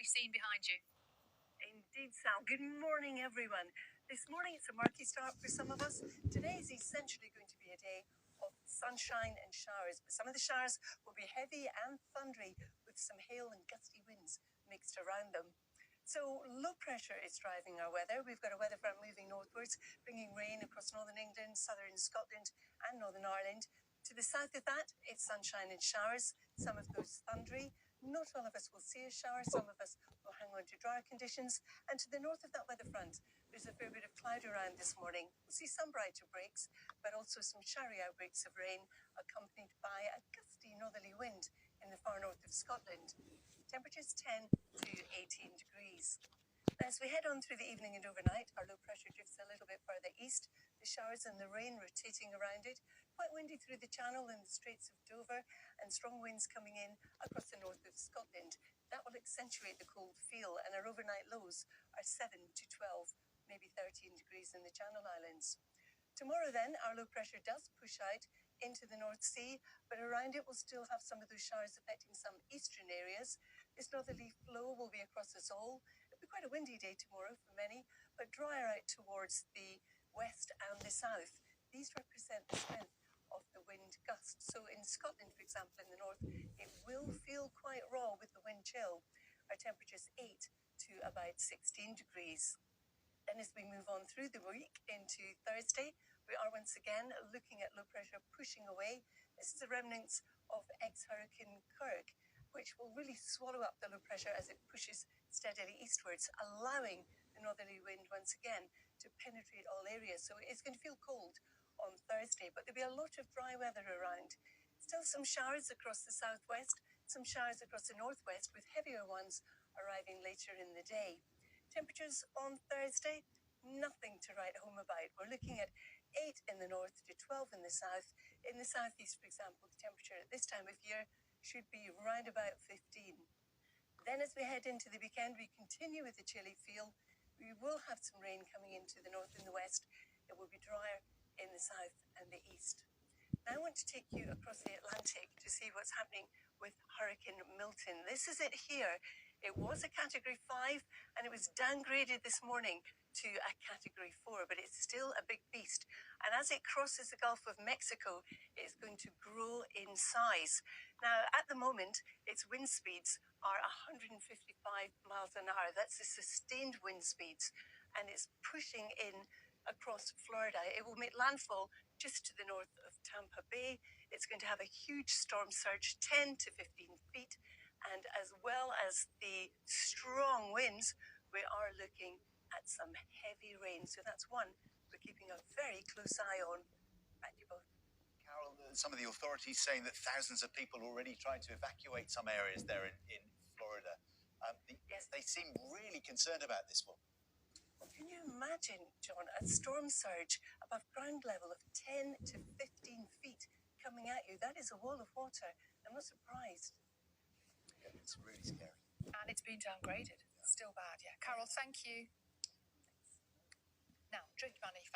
we've seen behind you. Indeed, Sal. Good morning, everyone. This morning it's a murky start for some of us. Today is essentially going to be a day of sunshine and showers, but some of the showers will be heavy and thundery with some hail and gusty winds mixed around them. So low pressure is driving our weather. We've got a weather front moving northwards, bringing rain across northern England, southern Scotland and Northern Ireland. To the south of that, it's sunshine and showers, some of those thundery. Not all of us will see a shower. Some of us will hang on to drier conditions. And to the north of that weather front, there's a fair bit of cloud around this morning. We'll see some brighter breaks, but also some showery outbreaks of rain, accompanied by a gusty northerly wind in the far north of Scotland. Temperatures 10 to 18 degrees. As we head on through the evening and overnight, our low pressure drifts a little bit further east, the showers and the rain rotating around it. Quite windy through the Channel and the Straits of Dover, and strong winds coming in across the north of Scotland. That will accentuate the cold feel, and our overnight lows are 7 to 12, maybe 13 degrees in the Channel Islands. Tomorrow then, our low pressure does push out into the North Sea, but around it we'll still have some of those showers affecting some eastern areas. This northerly flow will be across us all. It'll be quite a windy day tomorrow for many, but drier out towards the west and the south. These represent the strength of the wind gusts. So in Scotland, for example, in the north, it will feel quite raw with the wind chill. Our temperature's 8 to about 16 degrees. Then as we move on through the week into Thursday, we are once again looking at low pressure pushing away. This is the remnants of ex-hurricane Kirk, which will really swallow up the low pressure as it pushes steadily eastwards, allowing the northerly wind once again to penetrate all areas. So it's going to feel cold on Thursday, but there'll be a lot of dry weather around. Still some showers across the southwest, some showers across the northwest, with heavier ones arriving later in the day. Temperatures on Thursday, nothing to write home about. We're looking at 8 in the north to 12 in the south. In the southeast, for example, the temperature at this time of year should be around about 15. Then as we head into the weekend, we continue with the chilly feel. We will have some rain coming into the north and the west. It will be drier in the south and the east. Now I want to take you across the Atlantic to see what's happening with Hurricane Milton. This is it here. It was a Category 5 and it was downgraded this morning to a Category 4, but it's still a big beast. And as it crosses the Gulf of Mexico, it's going to grow in size. Now, at the moment, its wind speeds are 155 miles an hour. That's the sustained wind speeds. And it's pushing in across Florida. It will make landfall just to the north of Tampa Bay. It's going to have a huge storm surge, 10 to 15 feet. And as well as the strong winds, we are looking at some heavy rain. So that's one we're keeping a very close eye on. Back to you both. Carol, some of the authorities saying that thousands of people already trying to evacuate some areas there in Florida. Yes. They seem really concerned about this one. Well, can you imagine, John, a storm surge above ground level of 10 to 15 feet coming at you? That is a wall of water. I'm not surprised. Yeah, it's really scary. And it's been downgraded. Still bad, yeah. Carol, thank you. Now, drift money.